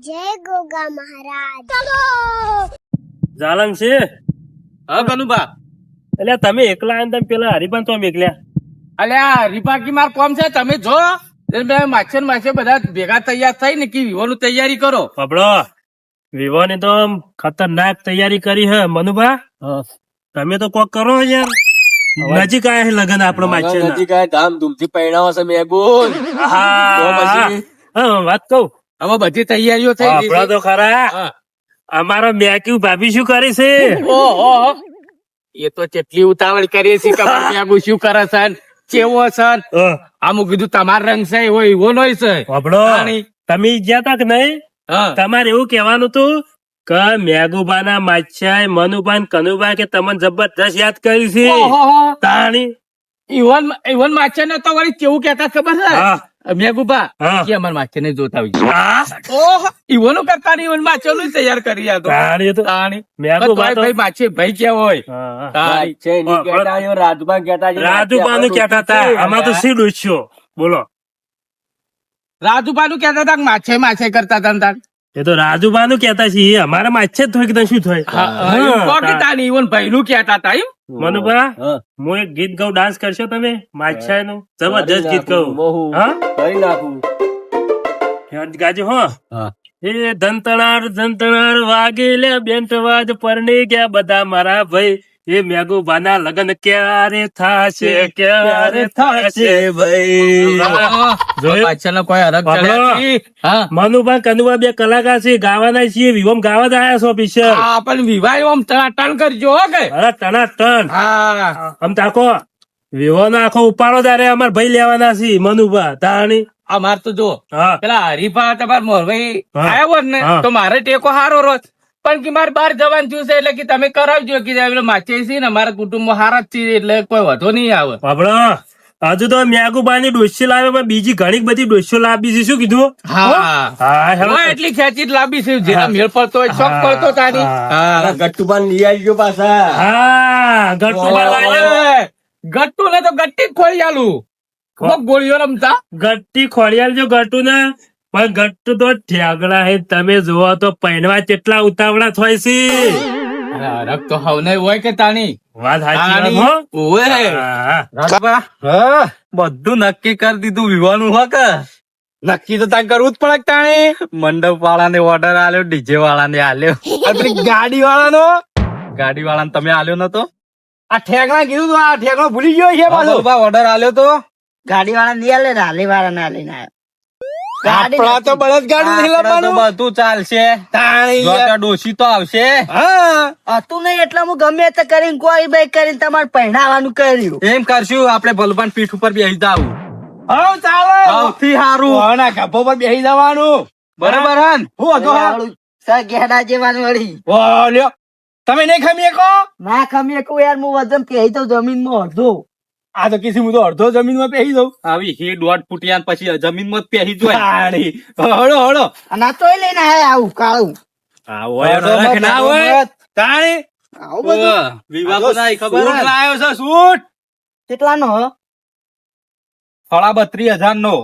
જય ગોગા મહારાજ. ચલો જાલમ છે. હા કનુભા, એટલે તમે એકલા આને તમે પેલા હરિભાન તો મેકલ્યા. અલ્યા રીપાકી માર કોમ છે, તમે જો માછે ને માછે બધા ભેગા તૈયાર થઈ ને કે વિવાહની તૈયારી કરો. પબડો વિવાહની તો આમ ખતરનાક તૈયારી કરી હે મનુભા. તમે તો કોક કરો યાર. નજીક આયા છે લગન આપણો માછે નજીક આયા, ધામધૂમથી પરણાવો છે મેગુન. તો પછી વાત કહું હવે બધી તૈયારીઓ થઈ ગઈ આપડો તો ખરા. હા. અમારો મેક્યુ ભાભી શું કરે છે? ઓહો, એ તો કેટલી ઉતાવળ કરી છે ખબર કે આગુ શું કરે છે ને કેવો છે ને. આમ કીધું તમાર રંગ છે એવો નોય છે. પબડો તાણી. તમે ગયા તા કે નહીં? હા. તમારે એવું કેવાનું તું કે મેઘુબા ના માછાય મનુબા ને કનુબા કે તમને જબરદસ્ત યાદ કરી છે. ઓહો, તાણી ઈવન માછે ને તો વળી કેવું કેતા ખબર હા. છે મેઘુબા હા. કે અમાર માછે ને જોતા હોય. આ ઓહો, ઈવોનું કરતા નહીં, ઈવોન માછેનું તૈયાર કરી આ તો. તાણી તો તાણી. મેઘુબા તો ભાઈ માછે ભાઈ કેવો હોય. હા. તાણી. છે નહીં કહેતા, એવો રાજુભાઈ કહેતા છે. રાજુબાનું કહેતા હતા આમાં તો સી ડૂચ્યો બોલો. રાજુભાનું કહેતા હતા કે માછે કરતા હતા ને તાણ. એ તો રાજુબાનું કહેતા છે એ અમારા માછે જ થોય કે શું થાય. એવું કહો કે તાણ ઈવોન ભાઈનું કહેતા હતા એમ. મનુભા હા. હું એક ગીત ગાઉં, ડાન્સ કરશો તમે માછાય નું જબરદસ્ત ગીત કરી ગાઉં. નાખું. હા કરી નાખું. ગાજો હો. હા. એ ધંતણાર વાગે લે બેન્ટવાજ પરણી ગયા બધા મારા ભાઈ. એ મેઘુબાના લગન ક્યારે થાશે ક્યારે થાશે ભાઈ. જોયું? પાછળનો કોઈ હરખ બાબલો. ચડ્યા નથી. હા. મનુભા કનુભા બે કલાકાર છે, ગાવાના છીએ, વિવમ ગાવા જ આયા છો પિક્ચર. હા, પણ વિવાહ આમ ટણ કરજો હો કે. અરે ટના ટન હા. આમ તાકો વિવો નો આખો ઉપાડો તારે અમાર ભાઈ લેવાના છે મનુભા તાણી. અમાર તો જો હા પેલા હરીફા તમાર મોરભાઈ હા. આવ્યો હોત ને હા. તો મારે ટેકો હારો રોત. પણ કે મારે બહાર જવાનું થયું છે એટલે કે તમે કરાવજો કે આપણે માચે છે ને અમારા કુટુંબમાં હારા જ છે એટલે કોઈ વધો નહીં આવે. બાબડો હજુ તો મેઘુબાની ડોસ્યો લાવ્યો પણ બીજી ઘણી બધી ડોસ્યો લાવી છે. શું કીધું? હા. હા હેલો. હા, એટલી ખેંચી જ લાંબી છે જેના મેળ પડતો હોય શોખ પડતો તારી. આ ગટ્ટુભાઈ લઈ આવજો પાછા. હા ગટ્ટુબા લાવ્યો. ઓય, ગટ્ટુ ને તો ગટ્ટી જ ખોલી આલું. કોક ગોળીઓ રમતા. ગટ્ટી ખોડિયાલ જો ગટ્ટુ ને પણ ગટ્ટુ તો ઠેગડા હે. તમે જોવો તો પહેરવા કેટલા ઉતાવળા થાય છે. રખ તો હવને હોય કે તાણી. વાત સાચી વાત તાણી. હો. ઓય. હા. રાજુભા, બધું નક્કી કરી દીધું વિવાહનું હો કે નક્કી તો તાર કરવું જ પડે કે તાણી. મંડપ વાળાને ઓર્ડર આલ્યો, ડીજે વાળાને આલ્યો, ગાડી વાળાને તમે આલ્યો નતો. આ ઠેકણા કીધું તું, આ ઠેકણો ભૂલી ગયો છે પાછો. ઓર્ડર આલ્યો તો ગાડી વાળા નહીં આલે, રાલી વાળા ના લઈને આવ્યો. ગાડી આપણા તો બળદગાડું નહીં આપણા તો લાવવાનું. બધું ચાલશે. જો ત્યાં ડોશી તો આવશે. હા, હતું નહીં એટલે હું ગમે તે કરીને કોઈ ભાઈ કરીને તમારે પહેણાવાનું કર્યું. એમ કરશું આપણે ભલભાન પીઠ ઉપર બેસી જાવું. સૌથી સારું ગભો પર બેસી જવાનું. બરાબર હે ને? હું હતો હા? આવડું ગેડા જેવાનું વળી. ઓ, લ્યો. તમે નહીં ખમી શકો? ના ખમીએ કહું યાર, હું વજન પહેરી તો જમીનમાં અડધો. આ તો કિસી હું તો અડધો જમીન માં પહેરી દઉં. આવી હે દોઢ ફૂટિયા પછી જમીન માં પહેરી જોય. હળો. અને આ તોય લઈને આયા આવું કાળું. ના હોય. તાણી. આવું બધું વિવાહ બનાવી ખબર હે? લાયો છે સૂટ. કેટલાનો હો? 32,000 નો.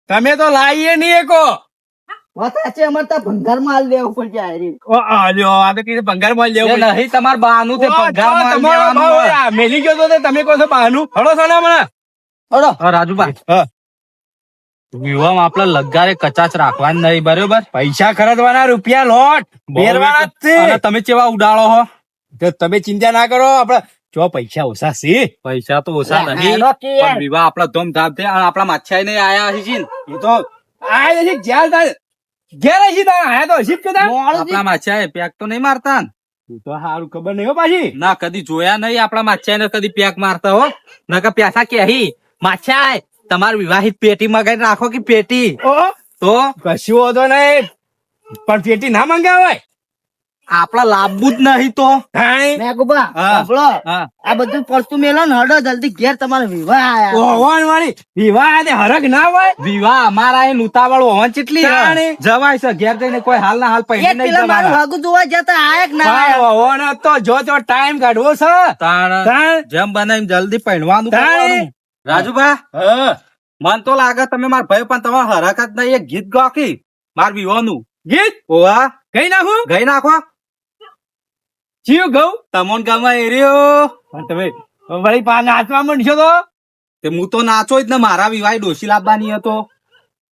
તમે તો લાવીએ નહીં એકો. વાત સાચી, અમારે ત્યાં ભંગાર માલ લેવું પડશે હારી. આ તો કીધું ભંગાર માં લેવું નહીં. તમારે બાનું તે ભંગાર માં મેલી ગયો તો તમે કહો છો બાનું. હળો છો ને મને. હળો. રાજુભાઈ, વિવાહ આપડે લગારે કચાચ રાખવાની નહીં, બરોબર? પૈસા ખર્ચવાના, રૂપિયા લોટ બેરવાના જ છે. અને તમે કેવા ઉડાડો હો? તમે ચિંતા ના કરો, આપડે જો પૈસા ઓછા છે. પૈસા તો ઓછા નહીં, હેડો કે યાર. પણ વિવાહ આપડા ધૂમધામ થી આપડા માછાઈ ને આયા હશે ને. એ તો આયા છે જ્યાં તાર ઘેર હશે તાર આયા તો હશે જ કદા. આપડા માછાઈ પેક તો નહીં મારતા ને. એ તો સારું ખબર નહીં હો પાછી. ના, કદી જોયા નહીં આપડા માછાઈ ને કદી પેક મારતા હો. નકર પ્યાસા કહી માછાઈ તમારી વિવાહિત પેટી મગાઈ રાખો કે પેટી. તો કશું હોતો નહીં, પણ પેટી ના મંગાવાય. આપડા લાવવું જ નહીં તો. મેઘુબા, હા. સાંભળો. હા. આ બધું પડતું મેલો ને હડો જલ્દી ઘેર, તમારે વિવાહ આયા. ઓવન વાળી વિવાહ ને હરખ ના હોય. વિવાહ અમારા એ ઉતાવળ ઓવન ચેટલી જવાય છે ઘેર જઈને કોઈ હાલ ના હાલ એક પૈસા નહીં પેલા મારું જવાના. હગું જોવા જતા આયા કે ના આયા? ઓવન તો જો ટાઈમ કાઢવો છે. જેમ બને એમ જલ્દી પહેરવાનું કરવાનું. રાજુભા, મન તો લાગે તમે મારા ભાઈ પણ તમારા હરખ જ નહીં એક ગીત ગાખી માર વિવાહનું. ગીત ઓવા કઈ નાખું ગઈ નાખો ચિયું ઘઉં તમોન ગામમાં એર્યો પણ તમે વળી નાચવા માંડશો તો તે હું તો નાચો જ ને મારા વિવાહ ડોશી લાવવાની હતો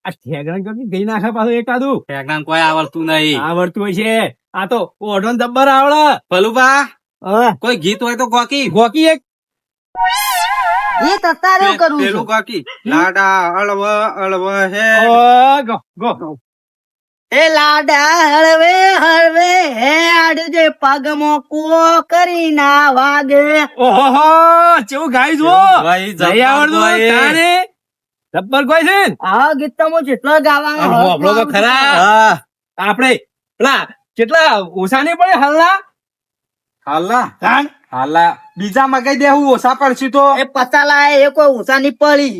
આ ઠેગણ કઈ ગઈ નાખે પાછું એકાદું ઠેકાણ કોઈ આવડતું નહીં આવડતું હોય છે આ તો ઓઢો ને જબ્બર આવડે ભલુભા હવે કોઈ ગીત હોય તો ગોકી ગોકી એક એ તતારે હું કરું પેલું છું ગોકી લાડા અળવ હે ગો ગો એ લાડા હળવે હળવે હેડજે પગમાં કૂવો કરી ના વાગે. ઓહો કેવું ગાય જો ભાઈ નહીં આવડતું ભાઈ. તારે જબ્બર કોઈ છે ને? આ ગીત તો હું જેટલો ગાવાનો આમ હોભળો તો ખરા. હા આપણે પેલા કેટલા ઓછા નહીં પડે હાલના હાલા કાન હાલા બીજા મગાઈ દેવું ઓછા પડશે તો એ પતાલા એ કોઈ ઊંચા ની પડી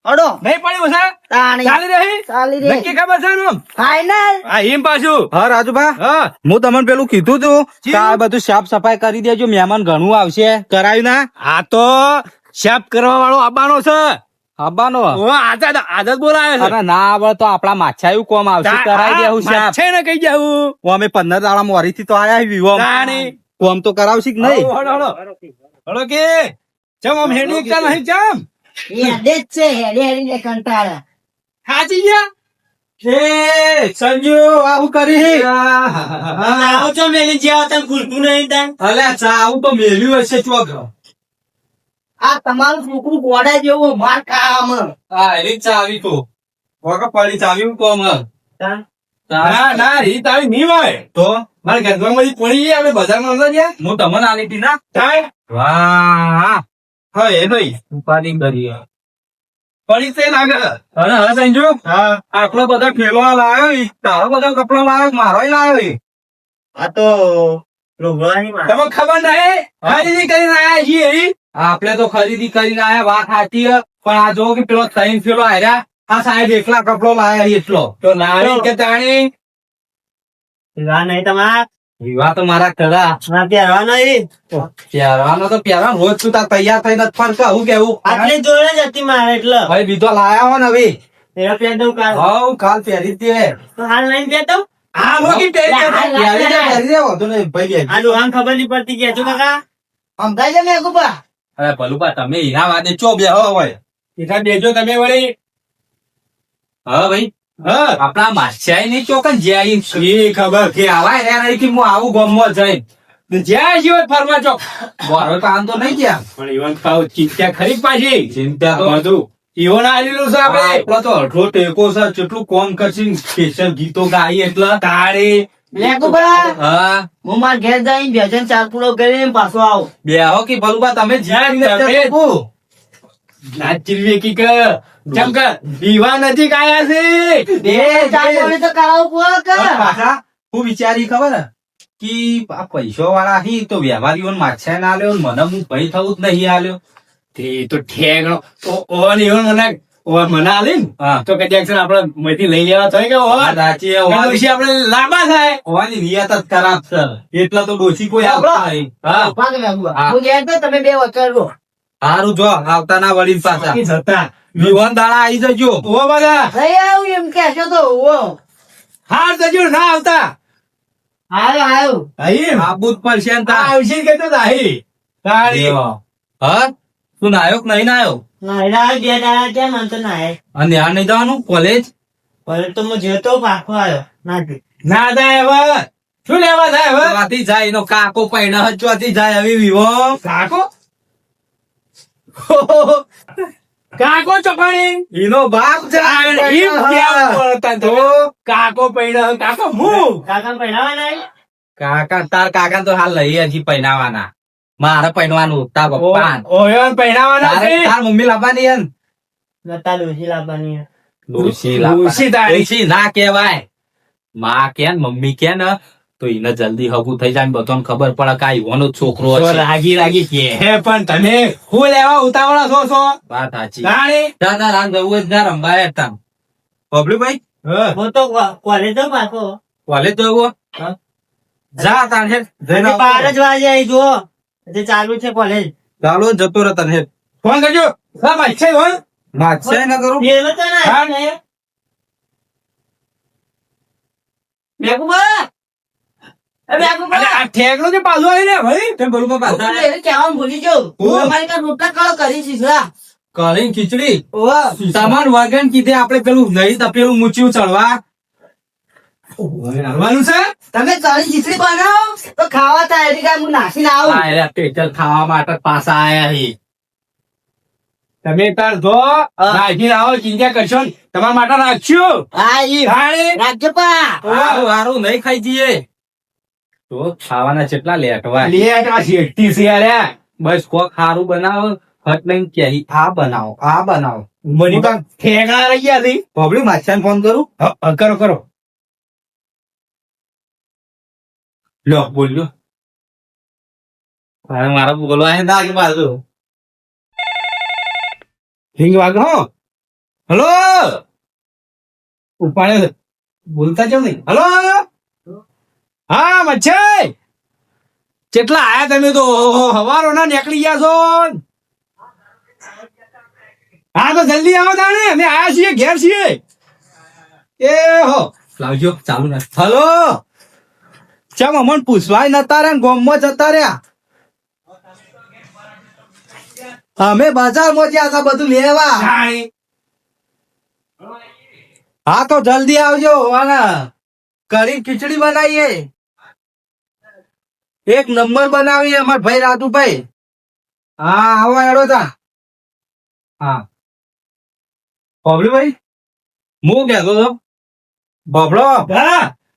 અડો નહીં પડે ઓછા તાણી ચાલી રહી ચાલી રે નક્કી ખબર છે ને ફાઈનલ. આ એમ પાછું હા રાજુભા હા હું તમને પેલું કીધું તું કે આ બધું સાફ સફાઈ કરી દેજો મહેમાન ઘણું આવશે કરાયું ના આ તો શેપ કરવા વાળો આબાનો છે. આવવાનો ઓ આદત બોલાવે છે. અરે ના આવડે તો આપડા માછાયું કોમ આવશે કરાવી દેવું સાહેબ છે ને કઈ જાવું અમે 15 દાડા મોરી થી તો આયા વિવો તાણી. કોમ તો કરાવશે કે નહીં હળો હળો હળો કે ચમ આમ હેડી એકતા નહીં ચમ હેડે જ છે હેડી હેડી ને કંટાળા. હાચી ગયા એ સંજુ આવું કરી આવો છો મેલી જ્યાં તને ભૂલતું નહીં તાન. અલ્યા ચા આવું તો મેલ્યું હશે ચોક આ તમારું છોકરું ગોડા જેવું માર ખાવામાં. હા એની ચાવી તો વગર પડી ચાવી કોમ તાન. ના ના રીત આવી નહીં હોય તો મારે ગંદવા માંથી પડી ગયા આપણે બજારમાં નતા ગયા હું તમને આલી હતી ના થાય વાહ હા એ નહીં ઉપાડી કરી પડી તે લાગે અરે હા સંજુ હા આટલો બધા ફેલો લાવ્યો ઈ. તારો બધા કપડા લાવ્યો મારો લાવ્યો ઈ. આ તો લોગવાની માં તમે ખબર નહીં ખરીદી કરીને આયા છીએ ઈ. આપણે તો ખરીદી કરીને આયા વાત સાચી હે. પણ આ જો કે પેલો ત્રણ ફેલો આર્યા આ સાહેબ એકલા કપડો લાયા એટલો તો નારી કે તાણી પીવા નહીં તમાર વિવાહ તો મારા કરા ના પહેરવા નહીં. પહેરવાનો તો પહેરવાનો રોજ તું તાર તૈયાર થઈને જ ફરક હું કેવું આટલી જોડે જ હતી મારે એટલે ભાઈ બીજો લાયા હો ને હવે એનો પહેર દઉં કાલ. હવ કાલ પહેરી જ દે તો હાલ નહીં પહેરતો. આ મોકી પહેરી દે. પહેરી દે પહેરી દે વાંધો નહીં ભાઈ આ ડોહાને ખબર નહીં પડતી કે હજુ કાકા સમજાય છે મેં કુપા. અરે ભલુપા તમે હીરા વાદે ચો બે હોય ઈઠા બેજો તમે વળી હા ભાઈ હા આપણા માછાઈ ની ચોકન જ્યાં ઈ ખબર કે આવાય રે નહીં કે હું આવું ગમવા જઈ જ્યાં જીવત ફરવા ચોક બોરો કામ તો નહીં ગયા પણ ઈવન ખાવ ચિંતા ખરી જ પાછી ચિંતા તો બધું ઈવન આલેલું છે આપણે આપડે તો અઢળો ટેકો છે કેટલું કોમ કરશે સ્પેશિયલ ગીતો ગાઈ એટલે તાળી મેં કુપા હા હું માર ઘેર જઈને ભજન ચાર પૂરો કરીને પાછો આવું. બે હો કે ભલુપા તમે જ્યાં તમે- નાચી કી કે ચમ કે દીવા નજીક આયા છે એ ચાર પૂરો તો કરાવું પૂરો કર. પાછા હું વિચારી ખબર હે? કે આ પૈસો વાળા હી તો વ્યવહારીઓ માછા ના આલ્યો ને મને હું ભાઈ થવું જ નહીં આલ્યો તે તો ઠેકણો ઓન ઈવન મને આલે ને હા તો કદાચ છે ને આપણે મથી લઈ લેવા થાય કે આ દાચી એ એના વિશે આપણે લાંબા થાય હોવાની નિયત જ ખરાબ છે એટલા તો ડોસી કોઈ આવતા નહીં હા ઉભા કે મેં કુપા. હા. હું ઘેર તો તમે બે વચર રહો. સારું જો આવતા ના વળી પાછા બાકી જતા વિવાન દાડા આવી જજો ઓ બધા નહીં આવું એમ કહેશો તો ઓ હાર જજો ના આવતા આવ્યો આવ્યો. અહીં આબુ જ પડશે ને તાર. આવશે કેતો તાહી તાળી હા તું નાયો કે નહીં નાયો ના એના બે દાડા કેમ આમ તો ના આય. અને આ નહીં જવાનું કોલેજ પણ તો હું જતો પાછો આવ્યો ના કે. ના થાય હવે શું લેવા થાય હવે ચોથી જાય એનો કાકો પૈણા ચોથી જાય હવે વિવો કાકો કાકો ચોપાણી એનો બાપ ઈમ કેમ બોલતા તો કાકો પૈણા કાકો હું કાકા પહેરાવા નહીં. કાકા તાર કાકા તો હાલ લઈ હજી પૈણાવાના મારે પૈણવાનું તાર પપ્પા ઓયન પૈણાવાના તારે છે તાર મમ્મી લાવવાની હે ને? નતા ડોશી લાવવાની. ડોશી ડોશી લાવવાની. તારી. ડોશી ના કહેવાય માં કે ને મમ્મી કે ને તો એને જલ્દી હગું થઈ જાય ને બધાને ખબર પડે કે આ ઈવોનો જ છોકરો તો હશે રાગી રાગી કે હે પણ તમે હું લેવા ઉતાવળા છો છો વાત સાચી તાણી દાદા રામ જવું જ ના રંબાય હતા બબલું ભાઈ હું તો કોલેજ તો પાછો. કોલેજ જવું હા. જા તાણ હેડ જઈને હજી 12 જ વાગે આવી જુઓ. હજી ચાલુ છે કોલેજ. ચાલો જતો રહે તને હેડ ફોન કરજો હા ભાઈ છે ફોન માછે ના કરું પેલો તો ના હા. ને. મેઘુબા એ મેઘુબા આ ઠેકડો જે પાછો આવી ને ભાઈ તે બોલું બાપા એને કહેવાનું ભૂલી જાઉં અમારી કાં રોટલા કાળો કરી શીખલા કળી ખીચડી ઓવા તમાર વગન કીધે આપણે પેલું નહીં તપેલું મૂચ્યું ચડવા હરવાનું છે તમે કાળી ખીચડી બનાવો તો ખાવા થાય એની કાંઈ હું નાખીને આવું આ એલા પેચલ ખાવા માટે પાછા આયા હી તમે તાર જો નાખીને આવો ચિંતા કરશો ને. તમારા માટે રાખ્યું હા ઈ હાણે. રાખજો પા હારું નહીં ખાઈ જઈએ તો ખાવાના કેટલા લેટવા લેટ આ શેઠી છે યાર બસ કોક હારું બનાવો ફટ લઈને કહી આ બનાવો મને તો ઠેકા રહી ગયા હતી પબ્લિક માછાને ફોન કરું કરો કરો લો બોલ્યો મારા બોલવા હે ના કે બાજુ હિંગ વાગે હો હલો ઉપાડે બોલતા કેમ નહીં હલો હા મચ્છાઈ કેટલા આયા તમે તો હવારો ના નીકળી ગયા છો હા તો જલ્દી આવો તાણે અમે આયા છીએ ઘેર છીએ એ હો લાવજો ચાલુ ના હલો ચમ અમન પૂછવાય નતા રે ગોમમાં જતા રહ્યા અમે બજારમાં જ્યાં હતા બધું લેવા હા તો જલ્દી આવજો વાના કઢી ખીચડી બનાવીએ એક નંબર બનાવીએ અમાર ભાઈ રાજુભાઈ હા આવો એડો તા હા બબલુ ભાઈ હું કહેતો હતો બબડો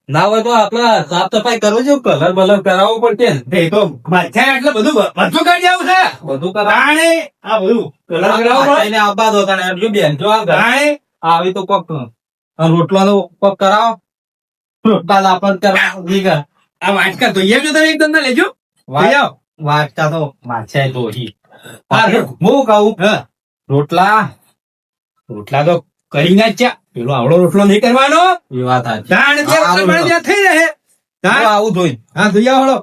ના હોય તો આપડે સાફ સફાઈ કરવું છે કલર બલર કરાવવો પડશે ને એ તો માથે એટલે બધું કરી જવું છે બધું કરાણે આ બધું કલર કરાવવો પડે આબા દો તને એટલું બેન જો આ ગાય આવી તો કોક રોટલાનો કોક કરાવો રોટલા લાપન કરાવો દીગા આ વાટકા તો જો તમે એકદમ ના લેજો વાટકા તો માછે તો હી હું કહું રોટલા તો કરી ના ચા પેલો આવડો રોટલો નહીં કરવાનો એ વાત થઈ રહે આવું ધોઈ હા ધોઈ આવડો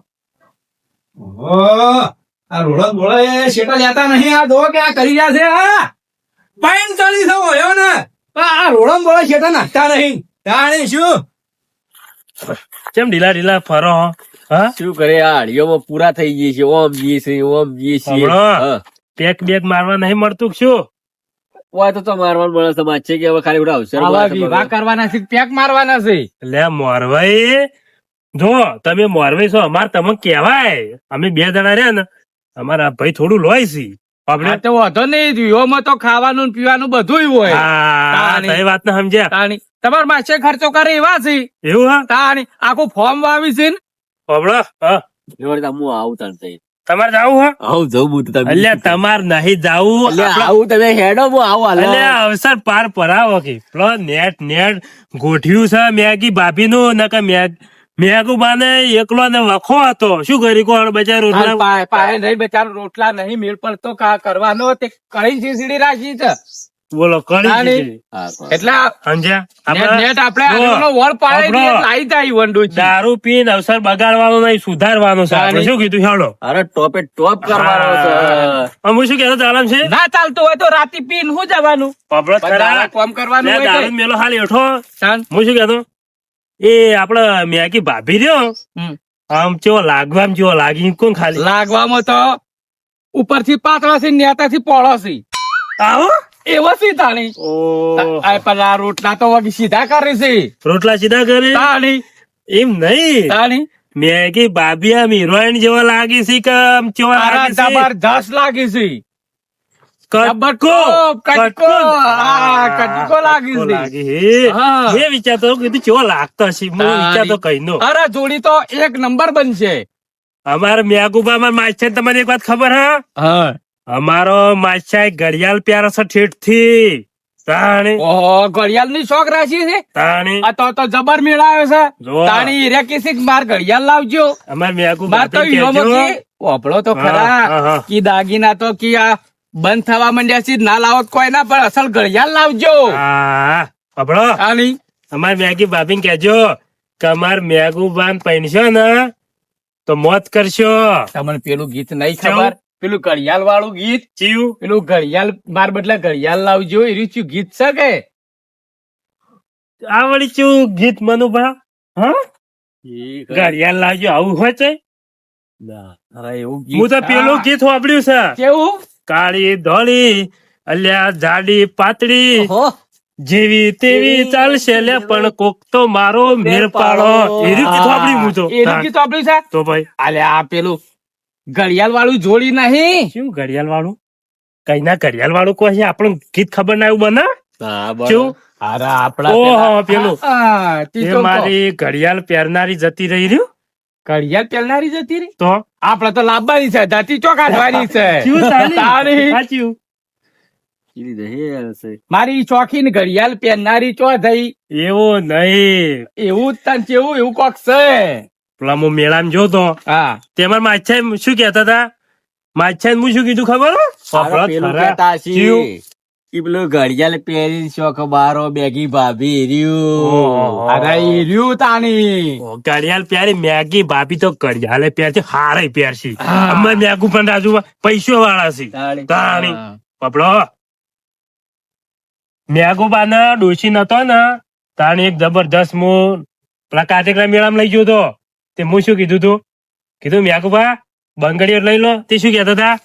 આ રોડો બોળો એ શેટા લેતા નહીં આ દો કે આ કરી રહ્યા છે હા પાઈન ચડી થવો એવો ને આ રોડો બોળો શેટા નાખતા નહીં તાણે શું કેમ ઢીલા ફરો હા શું કરે આ હળીઓમાં પૂરા થઈ ગઈ છે ઓમ જઈએ છીએ હમણાં પેક બેક મારવા નહીં મળતું શું હોય તો મારવાનું મળે સમાજ છે કે હવે ખાલી બધા અવસર વિવાહ કરવાના છે પેક મારવાના છે એટલે મોરવાઈ જો તમે મોરવાઈ છો અમાર તમે કેવાય અમે બે જણા રહ્યા ને અમારા ભાઈ થોડું લોય છે આપણે તો વાંધો નહીં વિહોમાં તો ખાવાનું ને પીવાનું બધું હોય હા એ વાત ને સમજ્યા તમારા માસે ખર્ચો કરે એવા છે એવું હા તાણી આખું ફોર્મ વાવી છે ને બાબડો હા હું આવું તને તમારે જાવું હા આવું જવું તમે એટલે તમારે નહીં જાવું આવું તમે હેડો હું આવું એટલે અવસર પાર પરાવો કે પેલો નેટ ગોઠ્યું છે મેગી ભાભી નું નકા મેગુ બાને એકલો ને વખો હતો શું કરી કોણ બચારો પાય નહીં બચારો રોટલા નહીં મેળ પડતો કરવાનો તે કઈ ખીચડી રાખી છે બોલો કરી એટલે સમજ્યા નેટ આપણે વળ પાડે લાઈ જાય વંડુ દારૂ પીને અવસર બગાડવાનો નહીં સુધારવાનો છે આપણે શું કીધું હેડો અરે ટોપે ટોપ કરવાનો છે હું શું કહેતો ચાલમ છે ના ચાલતું હોય તો રાતી પીને શું જવાનું પબડો ખરા કામ કરવાનું હોય દારૂ મેલો હાલ એઠો શાંત હું શું કહેતો એ આપડે મેગી ભાભી રહ્યો આમ ચેવો લાગવા ચેવો લાગી કોણ ખાલી લાગવામાં તો ઉપરથી પાતળા છે નેતાથી પોળો છે આવો એવો છે તાણી પેલા રોટલા તો વગી સીધા કરે છે રોટલા સીધા કરે તાણી એમ નહીં તાણી મેગી ભાભી આમ હિરોઈન જેવા લાગી છે કે આમ કેવા લાગે છે જબરદસ્ત લાગી છે મેં વિચારતો કીધું કેવો લાગતો હશે વિચારતો કઈ નો અરે જોડી તો એક નંબર બનશે અમારે મેગુબા માછા તમારી એક વાત ખબર હા અમારો માછા ઘડિયાળ પ્યારો છે ઠેઠ થી તાણી ઘડિયાળ ની શોખ રાશી છે તાણી તો જબર મેળાયો છે તાણી હીરા કિસી માર ઘડિયાળ લાવજો અમાર મેગુબા વાપરો તો ખરા કી દાગીના તો કી આ બંધ થવા માંડ્યા છે ના લાવો કોઈ ના પણ અસલ ઘડિયાળ લાવજો આપડો અમાર મેગી ભાભી કેજો કે અમાર મેગુબાન પૈણશો ને તો મોત કરશો તમને પેલું ગીત નહીં ખબર પેલું ઘડિયાળ વાળું ગીત ચીયું પેલું ઘડિયાળ માર બદલે ઘડિયાળ લાવજો એ રીત ગીત છે કે આ વળી ચેવું ગીત મનુભા હા ઘડિયાળ લાવજો આવું હોય છે હવે એવું હું તો પેલું ગીત વાપર્યું છે કેવું કાળી ધોળી અલ્યા જાડી પાતળી ઓહો, જેવી તેવી ચાલશે લે પણ કોક તો મારો મેર પાડો એનું ગીત વાપર્યું હું તો એનું ગીત વાપર્યું છે તો ભાઈ અલે આ પેલું ઘડિયાળ વાળું જોડી નહીં શું ઘડિયાળ વાળું કઈ ના ઘડિયાળ વાળું કોઈ છે આપણું ગીત ખબર ના એવું બને હા, બરાબર. શું અરે આપડા ઓહો પેલું હા, તી એ તો મારી ઘડિયાળ પહેરનારી જતી રહી રહ્યું ઘડિયાળ પેલનારી જતી રહી તો આપડે તો લાવવાની છે ધરતી ચોકાડવાની છે શું ચાલે? તારી. સાચું. કીધી દે, હે હશે. મારી ચોખીન ઘડિયાળ પહેરનારી ચો થઈ એવું નહીં એવું જ તને કેવું એવું કોક છે પેલા હું મેળામાં જોતો હા તેમાં માછા શું કેતા હતા માછા હું શું કીધું ખબર હો? સારા પેલું ખરા. કહેતા હશે. ચિયું. ઈ પેલું ઘડિયાળ પહેરી શોખ બારો બેગી ભાભી રહ્યું. ઓહો. અરે ઈ રહ્યું તાની ઓ, ઘડિયાળ પહેરી મેગી ભાભી તો ઘડિયાળે પહેરશે હારે પહેરશી હા. અમે મેગુ પણ રાજુ પૈસો વાળા છે તાળી. તાણી. હા. પપડો મેગુબા ના ડોશી નતો ને તાણી એક જબરદસ્ત હું પેલા કાટેકરા મેળામાં લઈ ગયો તો તે હું શું કીધું તું કીધું મેગુબા બંગડીઓ લઈ લો તે શું કેતા હતા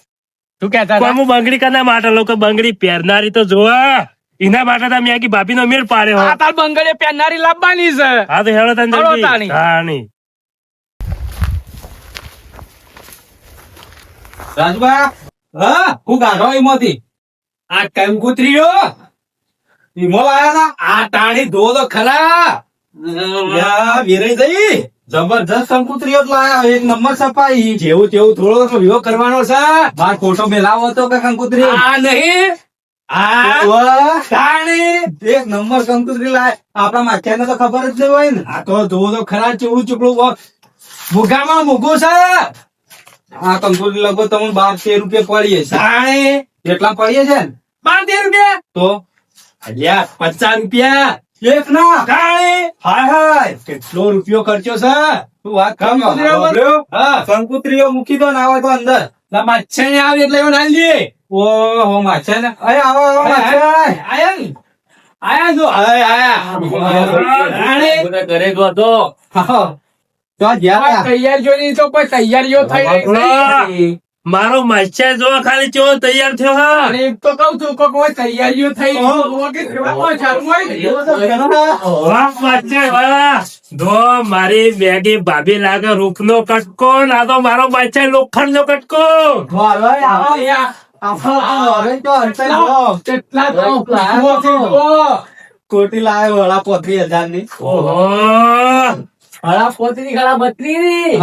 શું કેતા કોઈ હું બંગડી કરના માટે લોકો બંગડી પહેરનારી તો જોવા એના માટે તો મેગી ભાભી નો મેળ પાડ્યો આ તાર બંગડે પહેરનારી લાવવાની છે હા તો હેડો તને હેડો જલ્દી. તાણી. તાણી. રાજુભા હા હું કાઢો એમાંથી આ કંકુતરીઓ ઈમો લાયા હતા આ ટાણી ધો તો ખરા વિરઈ જઈ જબરદસ્ત કંકુતરીઓ જ લાયા એક નંબર સપાઈ જેવું તેવું થોડો વિવો કરવાનો છે બાર ફોટો મેલાવો તો કે કંકુતરી આ નહીં આ ટાણી એક નંબર કંકુતરી લાય આપણા માથાને તો ખબર જ નહીં હોય ને આ તો ધો તો ખરા ચેવું ચૂકડું મુગામાં મૂકું છે આ કંકુતરી લગભગ તમને 12-13 રૂપિયા પડીએ છે તાણે કેટલા પડીએ છે ને 12-13 રૂપિયા તો અલ્યા 50 રૂપિયા એક ના તાણે હાય હાય કેટલો રૂપિયો ખર્ચો છે તું વાત કંકુતરીઓ કંકુતરીઓ મૂકી દો ને આવે તો અંદર માછા ને આવે એટલે એવું નાલી દે ઓહો માછા ને અરે આવો આવો માછા આયા ને આયા જો આયા બધા ઘરે ગયો તો. તો જ્યાં તૈયારીઓ ની તો કોઈ તૈયારીઓ થઈ બાપરો. મારો માછા જો ખાલી ચો તૈયાર થયો હા અને એક તો કઉ છું કે કોઈ તૈયારીઓ થઈ વાહ માછા વાહ ધો મારી મેગી ભાભી લાગે રૂપનો કટકો ના તો મારો માછા લોખંડ નો કટકો કોટી લાવે વડા 35,000 ની ઓહો હળા પોતરી ગળા બત્રી.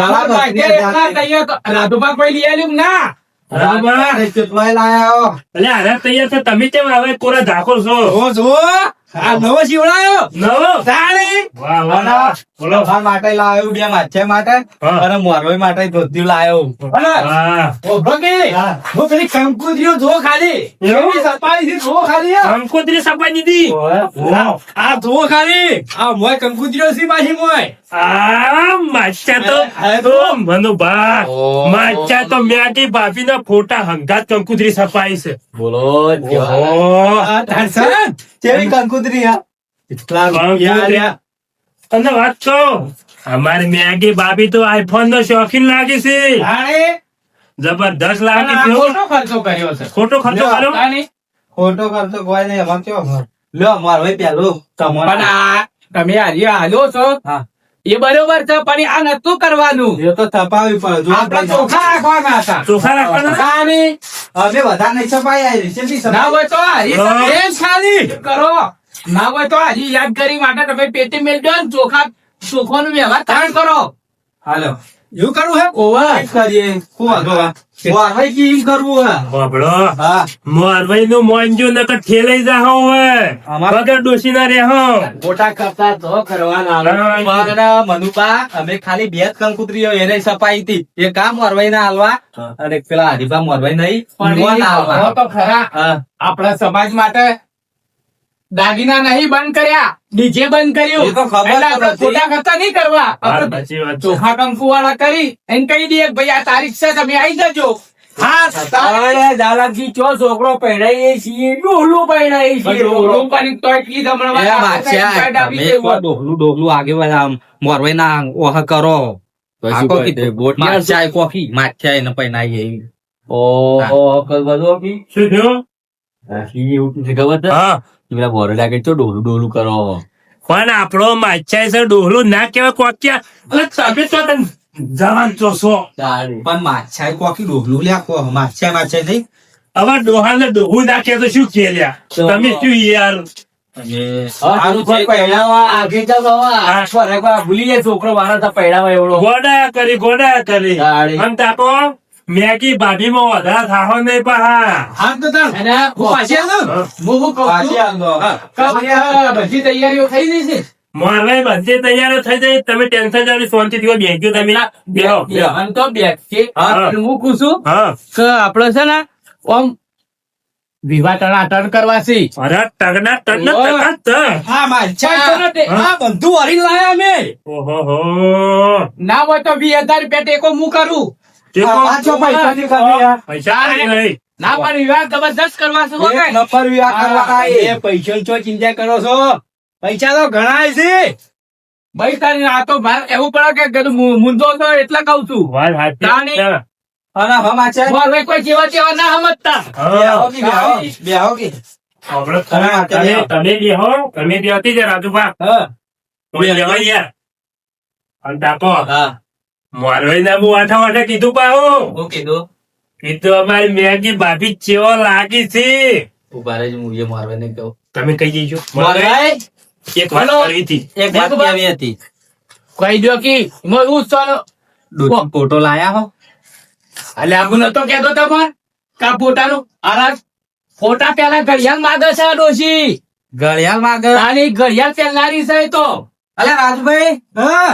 રાધુભા કોઈ લઈ આવ્યું ના બરાબર. કેટલાય લાયા એટલે હારે તૈયાર છે તમે કેમ આવે કોરા ધાકો છો જો આ નવો શિવડાયો નવો તાણી વાહ વાહ બોલો ભગવાન માટે લાવ્યો બે માછે માટે હા. અને મોરવાઈ માટે ધોતી લાવ્યો વાહ હું પેલી કંકુતરીઓ જો ખાલી એવી સફાઈ થી જો ખાલી કંકોત્રી સપાઈ દીધી આ જો ખાલી આ મોય કંકુતરીઓ સી પાછી મોય આ માચા તો મનુભા માચા તો મેગી ભાભી ના ફોટા હંગાત કંકુત્રી સપાઈ છે બોલો ઓહો. કેવી કંકુતરી કંકુતરી. અને વાત કહું અમારી મેગી ભાભી તો આઈફોન નો શોખીન લાગે છે જબરદસ્ત લાગે છે ખોટો ખર્ચો કર્યો છે ખોટો ખર્ચો કર્યો ખોટો ખર્ચો કોઈ નહીં એમાં કેવો લ્યો મોરવાઈ પેલું પણ આ તમે આજે હાલ્યો છો એ બરોબર છે પણ આ નતું કરવાનું એ તો તપાવી પડે આપણે ચોખા રાખવાના હતા ચોખા રાખવાના અમે બધા નહીં છપાઈ ના હોય તો ખાલી કરો ના હોય તો હજી યાદગીરી માટે તમે પેટી મેળજો ને ચોખાનો વ્યવહાર ધારણ કરો હાલો એવું કરવું હે ઓવા કરીએ ખૂબ આગળ વારવાઈ કી એમ કરવું હે બાબડો હા મોરવાઈ નું મોંજો નકર ઠેલાઈ જાહો હવે વગર ડોસી ના રેહો મોટા કરતા તો કરવાના મનુબા અમે ખાલી 2 કંકુતરીઓ એને સપાઈ હતી એક આ મોરવાઈ ના હાલવા અને પેલા હરીબા મોરવાઈ નહીં પણ તો ખરા આપણા સમાજ માટે દાગીના નહીં બંધ કર્યા ડીજે બંધ કર્યું એ તો ખબર ખોટા ખર્ચા નહીં કરવા સાચી વાત છે. ચોખા કંકુ વાળા કરી એને કહી દઈએ કે ભાઈ આ તારીખ છે તમે આવી જજો અરે દાદાજી ચો છોકરો પહેરાઈએ છીએ ડોલું પહેરાઈએ છીએ ડોહલું પણ તોય કી જમણવાર એ માછિયા, તમે ડોહલું આગે બધા મોરવાઈ ના ઓહ કરો આખો કીધું. માછિયા કોફી માછિયા એને પૈનાઈ એવી. શું થયું? હા ડોલું કરો પણ આપણો માછાઈ છે ડોહલું ના કેવાય કોક્યા. અરે તમે તો તને જવાન ચોસો. પણ માછિયા કોફી ડોહલું લ્યા કો માછિયા નહીં. હવે ડોહાને ડોહું નાખે તો શું કે લ્યા? તમે શું યાર? ભૂલી જાય છોકરો મારા તા પહેરાવા એવડો ગોડા કરી તાળી. અને તાપો મેગી ભાભી માં વધારા થાહો નહીં પા. હા તો તાર અને હું પાછી આવું. હું શું કહું છું? બધી તૈયારીઓ થઈ ગઈ છે. મારે બધે તૈયાર થઈ જાય. તમે ટેન્શન જાવ શાંતિ થી બેસજો. તમે બેહો. આમ તો બેગ છે અને હું કહું છું હા કે આપડે છે ને આમ વિવાહ ટણાટણ કરવા છે. અરે ટગના ટગના ઓય. ટકા ત. હા માછિયા હા બધું હરી લાયા અમે. ઓહો ના હોય તો 20,000 રૂપિયા ટેકો હું કરું. પાછો પૈસા ની ખાવી યાર. પૈસા નહીં. ના પણ વિવાહ જબરદસ્ત કરવા છે હો એક કાંઈ. નંબર વિવાહ કરવા આયા. એ પૈસા ચો ચિંતા કરો છો? પૈસા તો ઘણા છે. ભાઈ તારી આ તો મારે એવું પડે કે કીધું મુંજો તો એટલે કઉ છું. વાત સાચી. તાણી. અને હમ માછિયા મારે કોઈ જેવા તેવા ના સમજતા. હા. બેહો કે. આપણે તમે બેહો. તમે બેહતી જ રાજુભા. હા. તમે બેહો યાર. અને તાપો હા. મોરવાઈ ના હું વાઠા કીધું પાહું. હું કીધું. કીધું અમારી મેગી ભાભી ચેવો લાગી છે. ઉભા રહેજો હું એ મારવાને કહું. તમે કહી દેજો. મારવાઈ એક વાત બોલો. કરવી હતી. એક વાત કેવી હતી. કહી દો કે એમાં એવું ચાલો. દૂધ ફોટો લાયા હો. એટલે આબુ નતો કેતો તમાર કા ફોટાનું આરાજ ફોટા પેલા ઘડિયાળ માગે છે આ ડોશી. ઘડિયાળ માંગે. તારી ઘડિયાળ પેલનારી છે એ તો. અલે રાજભાઈ હા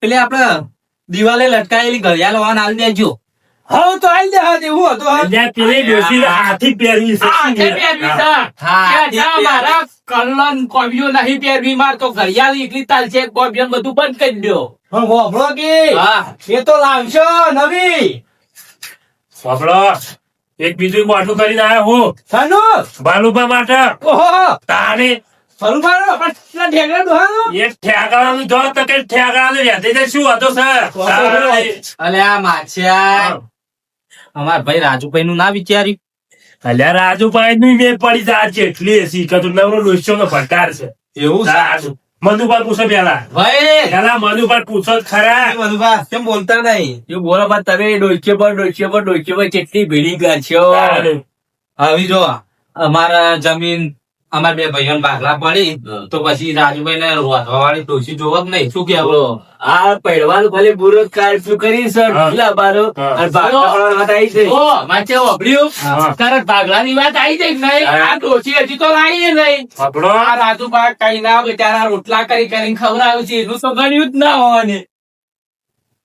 પેલે આપડે દિવાલે લટકાયેલી ઘડિયાળ વાન આલી દેજો. હા તો આલી દે. હા એવું હતું. હા. જ્યાં પેલી ડોશી હાથી પહેરવી છે. આ તે પહેરવી છે. હા, કે તે જા મારા કલન કોબીઓ નહીં પહેરવી માર તો ઘડિયાળ એકલી ચાલશે કોબીઓ બધું બંધ કરી દો. પણ હોભળો કે હા એ તો લાવશો નવી. સાંભળો. એક બીજું મોટું કરીને આવ્યો હું સાનું બાલુભા માટે. ઓહો તારે ફરું મારો પણ પેલા ઢેગડા ડોહાનો. એક ઠેકાણાનું જો તો કે ઠેકાણાનું વ્યાજે જાય શું હતો સર? અલે આ માછિયા અમાર ભાઈ રાજુભાઈ નું ના વિચાર્યું. અલ્યા રાજુભાઈ ની મેં પડી જાય છે એટલી હસી કે તું નવરો ડોસ્યો નો ભડકાર છે. એવું છે? તારું. મધુભાઈ પૂછો પેલા. ભાઈ મધુભાઈ પૂછો જ ખરા. મધુબા કેમ બોલતા નહીં? એ બોલો બા તમે ડોચે પર કેટલી ભીડી કરશો. તારું. આવી જો અમારા જમીન અમાર બે ભાઈઓ ભાગલા પડી તો પછી રાજુભાઈ ને રોધવા વાળી ડોસી જોવા જ નહીં. શું કેવું? આ પહેરવાનું ભલે બુરો કાઢશું કરી સર હા. ઢીલા બારો હા. અને ભાગલા પડવાની વાત આવી છે. ઓ માચે વાપર્યું હા. તારા ભાગલાની વાત આવી જાય કે નહીં? હા. આ ડોશી હજી તો લાવી નહીં. સાંભળો. આ રાજુબા કઈ ના બિચારા રોટલા કરીને ખવડાવ્યું છે એનું તો ગણ્યું જ ના હોવાની.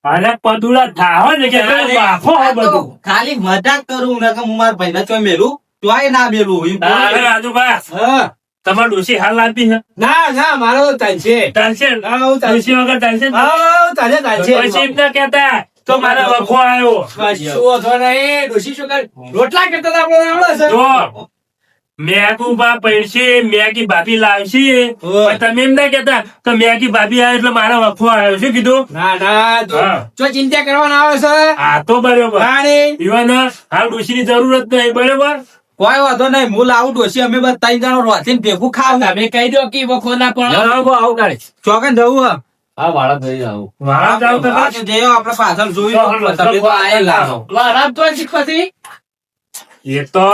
અરે પદુડા થાહો ને કે બાફો હો બધું. ખાલી મજાક કરું ને કે હું મારા ભાઈ ને ચોય મેલું ચોય ના મેલું એમ બોલે. અરે રાજુભાઈ હા તમારે ડોશી હાલ આપી છે ના ના મારો ચાલશે. ચાલશે ને? હા હું ચાલશે. ડોશી વગર ચાલશે ને? હા ચાલે ચાલશે. પછી એમ ના કહેતા તો મારો વખો આવ્યો. કશું વાંધો નહીં. ડોશી શું કરે? રોટલા કરતા તો આપણને આવડે છે. જો મેગુબા પૈસે મેગી ભાભી લાવશી પણ તમે એમ ના કેતા તો મેગી ભાભી આવે એટલે મારો વખો આવ્યો. શું કીધું? ના ના તો હા. જો ચિંતા કરવાના આવે છે. હા તો બરોબર. રાણી ઈવન હાલ ડોશીની જરૂરત નહીં. બરોબર. કોઈ વાંધો નહીં. હું લાવું ડોસી અમે બધા ત્રણ જણા રોધીને ભેગું ખાવું. તમે કહી દો કે વખો ના પણ આવું ગાડી ચોકન જવું હા. હા વાળા થઈ આવું વાહ જાવ તમે. હા, તો જઈએ આપણે પાછળ જોયું તો તમે તો આયેલા છો. આરામ તો હજી પછી એ તો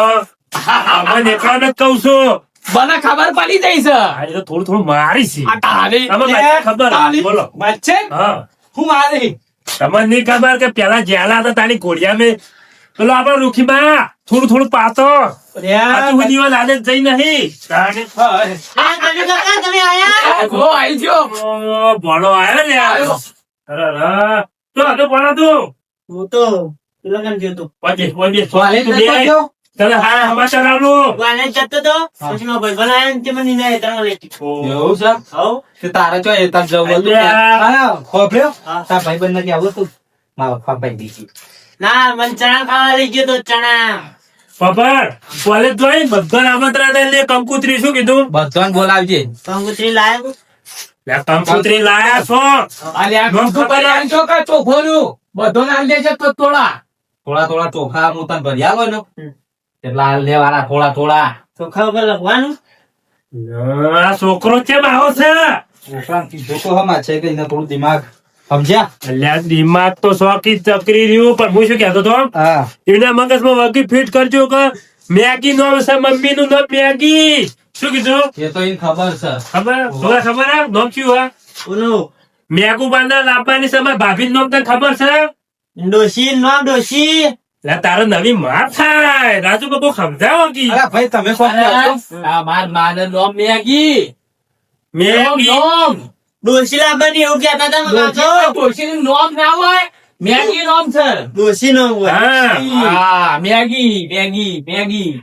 અમને એટલા જ કહું છું. મને ખબર પડી જાય છે. આ તો થોડું થોડું મારી છે. આ તારી તમે બધાને ખબર તાલી. બોલો. માછે હા હું મારી. તમને નહીં ખબર કે પેલા જેલા હતા તારી ઘોડિયા મેં પેલો આપડે રૂખીમાં થોડું થોડું પાતો પાછું બધી વાર આદત જઈ નહીં. તારે ગો આઈ ગયો. ભણો આવ્યો ને અરે તો હતો ભણો તું હું તો લગન ગયો તો. પછી કોલેજ તું નતો બે ગયો? તને હા સમાચાર આલું. વાલે જતો તો પછી નો ભાઈ બનાવ્યો ને તે મને નહીં આવ્યો એવું છે? હવ તે તારે ચો એ તાર જવું હતું? અલ્યા. હા, ખોભર્યો? હા. તાર ભાઈબંધ નથી આવું તું? મારા પપ્પા ભાઈ દીધી. ના મને ચણા ખાવા લઈ ગયો તો ચણા પપ્પા કોલેજ જોઈ બધાને આમંત્રણ દે લે કંકુત્રી શું કીધું બધાને બોલાવજે. કંકોત્રી લાવ્યો લે કંકુત્રી લાયા છો અલ્યા ગમતું કર્યા છો કે ચોખ્ખોનું બધો નાલ દેજે તો થોડા થોડા થોડા ચોખા હું તને ભરી આલો ને એટલા હાલ લેવાના થોડા થોડા. ચોખા ઉપર લખવાનું આ છોકરો કેમ આવો છે છોકરાને કીધું તો હમણાં છે કે એને થોડું દિમાગ સમજ્યા. અલ્યા દિમાગ તો શોખી ચકરી રહ્યું પણ હું શું કહેતો તો હા એના મગજમાં વગી ફિટ કરજો કે મેગી નો છે મમ્મી નું નામ મેગી શું કીધું એ તો એને ખબર છે. ખબર તને ખબર હે નામ શું હે ઓલું મેગુ બાંધા લાવવાની સમય ભાભી નું નામ તને ખબર છે ડોશી નામ ડોશી લે તારો નવી માં થાય રાજુ બાબુ સમજાવો કી અરે ભાઈ તમે કોણ કહેતો? આ માર માને નોમ મેગી મેગી નોમ ડોશી લાવવાની એવું કહેતા હતા મને તો. ડોશીનું નોમ ના હોય મેગી નોમ છે ડોશી નો હોય હા હા મેગી મેગી મેગી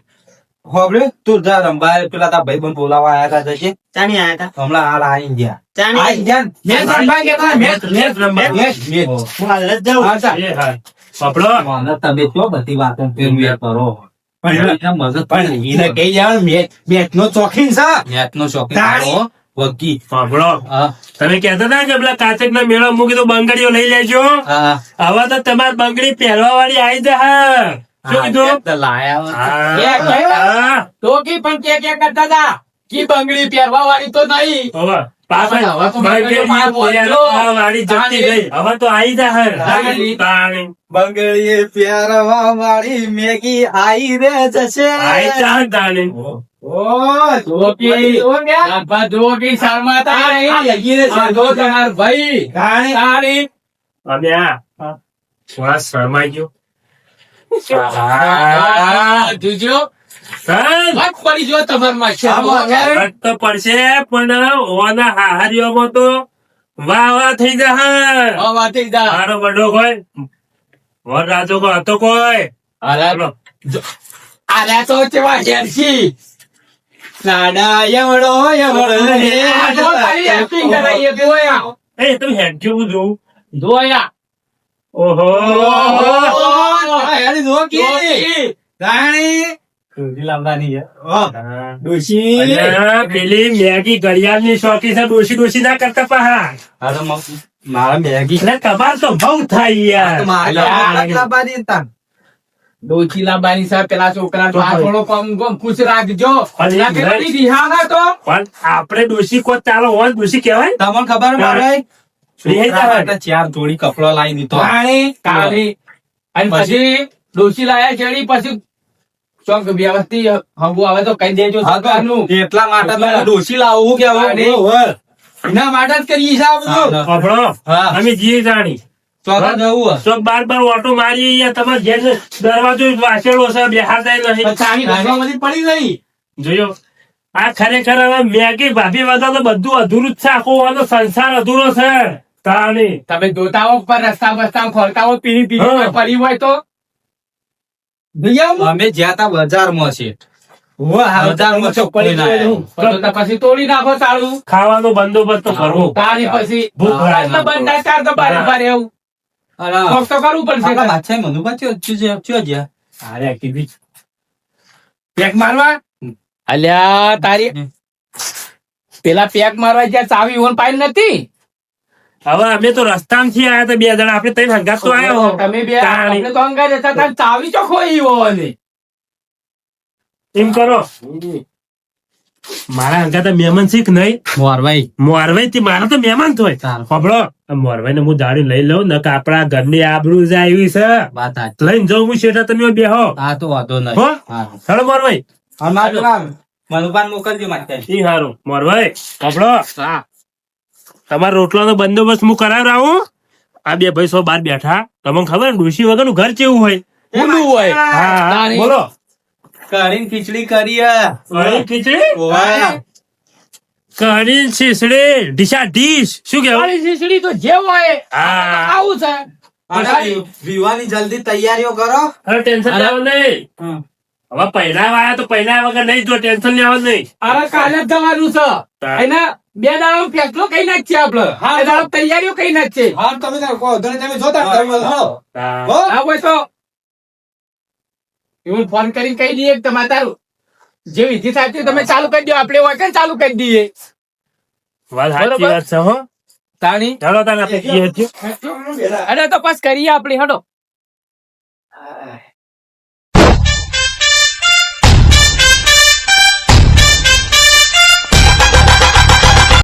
હોબળે તું જા રંબા પેલા તારા ભાઈબંધ બોલાવા આયા હતા જશે ચાણી આયા હતા હમણાં હાલ આઈ ગયા. ચાણી આઈ ગયા ને? મેચ રમવા ગયા મેચ મેચ રમવા. Match, match. હું હાલ જ જાઉં હા, ચાલ. એ હા પપડો મને તમે કયો બધી વાતો ફેરવી કરો. પણ એના મગજ પણ એને કહી જાવ મેચ નો શોખીન છે મેચનો શોખીન તાળી. છો, વગી. પપડો હા, તમે કહેતા હતા કે પેલા કાચક ના મેળો મૂકી તો બંગડીઓ લઈ લેજો હા. હવે તો તમારી બંગડી પહેરવા વાળી આવી જાય શું કીધું તો લાયા હા. કે કયો? હા. ટોકી પણ કે કરતા હતા કી બંગડી પહેરવા વાળી તો નહીં હવે પાછળ હવે તો બંગડીઓ માર બોલ્યો. પહેરવા વાળી જતી ગઈ હવે તો આવી જાય તાળી. તાળી. બંગડીએ પ્યારવા વાળી મેગી આઈ રે જશે. આવી જાય તાળી. ટોકી રાતભર ટોકી શાળમાં હતા નહીં. આ દો જણાર ભાઈ તાળી. અને આ શ્વાસ શરમાઈ ગયો આ જોજો સર વાત પડી જો તમારમાં છે ફરક તો પડશે પણ ઓના હાહારીઓમાં તો વાહ વાહ થઈ જાય વાત થઈ જા મારો બડો કોઈ વર રાજો કો હતો કોઈ અરે અરે તો કેવા હેરસી સાડા એવડો એવડો હે આ જો તારી acting કરાઈએ જોયા એ તમે હેડ જેવું જોઉં જોયા ઓહો હેડી જો કે. રાણી. અલ્યા, પેલી મેગી ઘડિયાળ ની શોખી છે ડોસી ડોસી ના કરતા પહા અરે મારા મેગી એટલે તમાર તો બહુ થાય યાર ડોચી લાંબાની સાહેબ પેલા છોકરા તો આ થોડો કમ ગમ ખુશ રાખજો અરે ના કે ભાઈ. બધી રિહાના તો પણ આપણે ડોસી કોઈ ચાલો હોય ડોસી કહેવાય તમને ખબર મારે રિહાઈ જવાય. ચાર જોડી કપડો લાવી દીધો. કાળી અને પછી ડોસી લાયા ચડી પછી ચોક વ્યવસ્થિત હંબુ આવે તો કહી દેજો હા તો સરકારનું. એટલા માટે તો ડોસી લાવવું કે રાણી. એના માટે જ કરીએ છે આ બધું. ખબરો હા. અમે જીએ જાણી ચોથા જવું તો બાર બાર ઓટો મારી યાર તમારે ઘેર દરવાજો વાંચેલો છે બિહાર જાય પણ નહીં ચાની ઘસવામાં પડી ગઈ જોયો આ ખરેખર હવે મેગી ભાભી વગર તો બધું અધૂરું જ છે આખો આનો સંસાર અધૂરો છે તાણી તમે જોતા હો પર રસ્તા બસ્તા ખોલતા હો પીણી પીણી હા. પડી હોય તો અમે જ્યાં તા બજારમાં છે બજારમાં પડી ગયું હોય તો પછી તોડી નાખો તાળું ખાવાનો બંદોબસ્ત તો કરવો તારી પછી ભૂખ લાગે. તો બંધ ચાર તો બારે બારે એવું કોક તો કરવું પડશે અરે કીધી પેક મારવા અલ્યા તારી પેલા પેક મારવા જ્યાં ચાવી ઓન પાઈ નથી હવે અમે તો રસ્તામાં થી આયા હતા બે જણા આપણે ત્રણ હંગાત તો આવ્યો તમે બે તાણી. આપણે તો અંગાજ હતા તારી ચાવી ચોખ્ખો ઈ હોવાની એમ કરો મારા હંગાત મહેમાન શીખ નહીં મોરવાઈ થી મારા તો મહેમાન થોય તારું. ખબરો મોરવાઈ ને હું દાડી લઈ લઉં ને કે આપડા ઘરની આબરૂ જાય એવી છે લઈને જાઉં હું શેઠા તમે બેહો હો ચાલો મોરવાઈ મનુપાન મોકલજો માટે ઈ હારું મોરવાઈ ખબરો તમારા રોટલો નો બંદોબસ્ત હું કરાવરાવું આ બે ભાઈ સો બાર બેઠા તમને ખબર ને ડોશી વગર નું ઘર કેવું હોય ઊંડું હોય હા તાણી. બોલો કરીને ખીચડી કરી કઢી ખીચડી કઢી ખીચડી ડીશા ડીશ શું કેવું તારી શીશડી તો જે હોય હા આવું છે વિવાની જલ્દી તૈયારીઓ કરો. હવે ટેન્શન લેવો નહીં હવે પહેરાવા આયા તો પહેરાવા વગર નહીં જો ટેન્શન લેવા નહીં અરે કાલે જ જવાનું છે એના બે દાડો ફેસલો કઈ નાખીએ આપડે બે દાડો તૈયારીઓ કઈ નાખીએ હા તમે તાર કહો ધણી તમે જોતા ધર્મ હળો હા. હો હા હોય તો હું ફોન કરીને કહી દઈએ કે તમારે તારું જે વિધિ સાચી તમે ચાલુ કરી દો આપણે વાંચન ચાલુ કરી દઈએ વાત સાચી બરોબર. વાત છે હો તાણી ચાલો તાને આપણે જઈએ છીએ. અરે તો પાસ કરીએ આપણે હડો